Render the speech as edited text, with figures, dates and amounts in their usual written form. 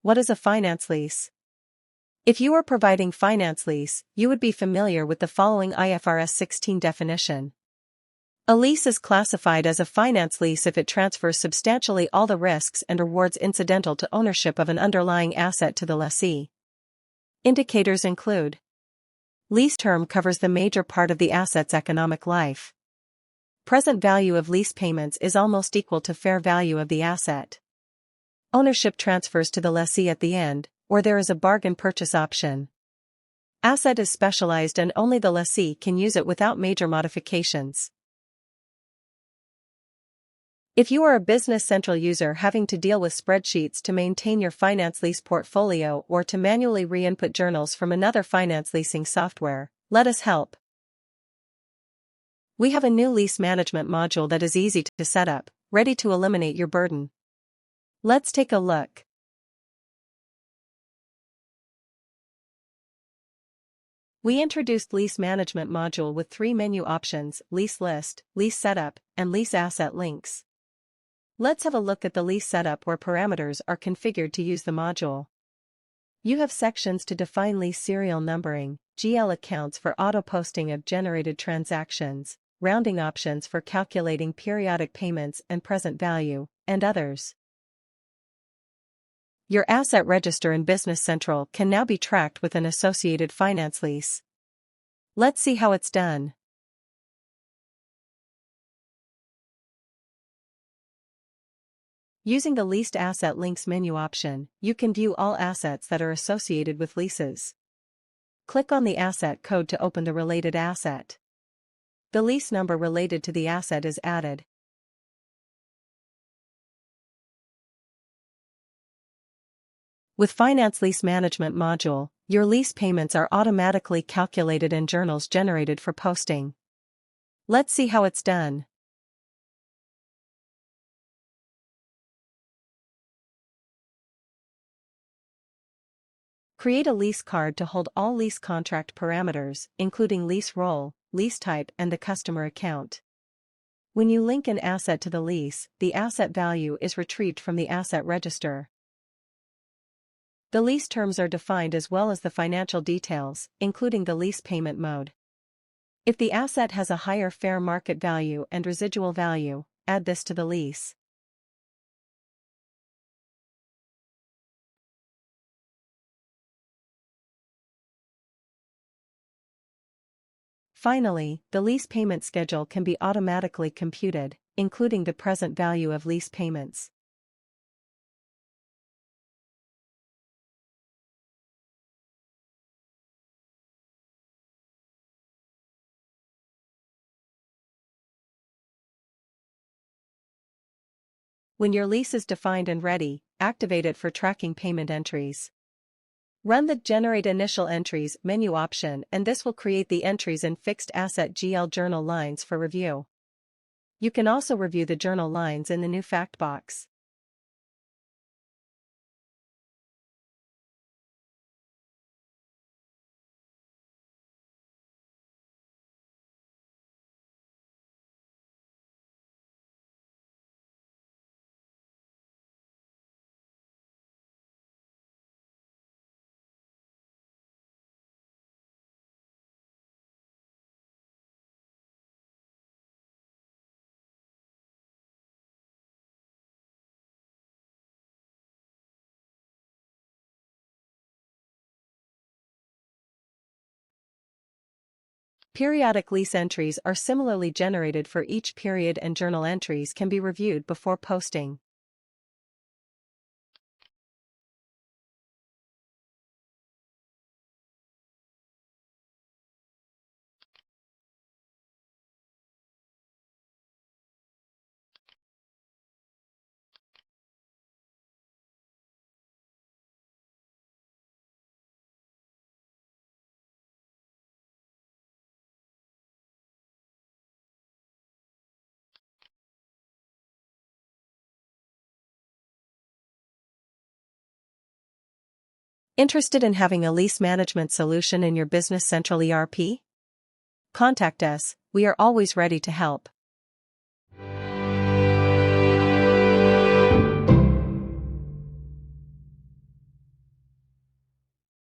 What is a finance lease? If you are providing finance lease, you would be familiar with the following IFRS 16 definition. A lease is classified as a finance lease if it transfers substantially all the risks and rewards incidental to ownership of an underlying asset to the lessee. Indicators include: lease term covers the major part of the asset's economic life. Present value of lease payments is almost equal to fair value of the asset. Ownership transfers to the lessee at the end, or there is a bargain purchase option. Asset is specialized and only the lessee can use it without major modifications. If you are a Business Central user having to deal with spreadsheets to maintain your finance lease portfolio or to manually re-input journals from another finance leasing software, let us help. We have a new lease management module that is easy to set up, ready to eliminate your burden. Let's take a look. We introduced Lease Management module with 3 menu options: Lease List, Lease Setup, and Lease Asset Links. Let's have a look at the lease setup where parameters are configured to use the module. You have sections to define lease serial numbering, GL accounts for auto-posting of generated transactions, rounding options for calculating periodic payments and present value, and others. Your asset register in Business Central can now be tracked with an associated finance lease. Let's see how it's done. Using the Leased Asset Links menu option, you can view all assets that are associated with leases. Click on the asset code to open the related asset. The lease number related to the asset is added. With Finance Lease Management module, your lease payments are automatically calculated and journals generated for posting. Let's see how it's done. Create a lease card to hold all lease contract parameters, including lease role, lease type, and the customer account. When you link an asset to the lease, the asset value is retrieved from the asset register. The lease terms are defined as well as the financial details, including the lease payment mode. If the asset has a higher fair market value and residual value, add this to the lease. Finally, the lease payment schedule can be automatically computed, including the present value of lease payments. When your lease is defined and ready, activate it for tracking payment entries. Run the Generate Initial Entries menu option and this will create the entries in Fixed Asset GL journal lines for review. You can also review the journal lines in the new fact box. Periodic lease entries are similarly generated for each period and journal entries can be reviewed before posting. Interested in having a lease management solution in your Business Central ERP? Contact us, we are always ready to help.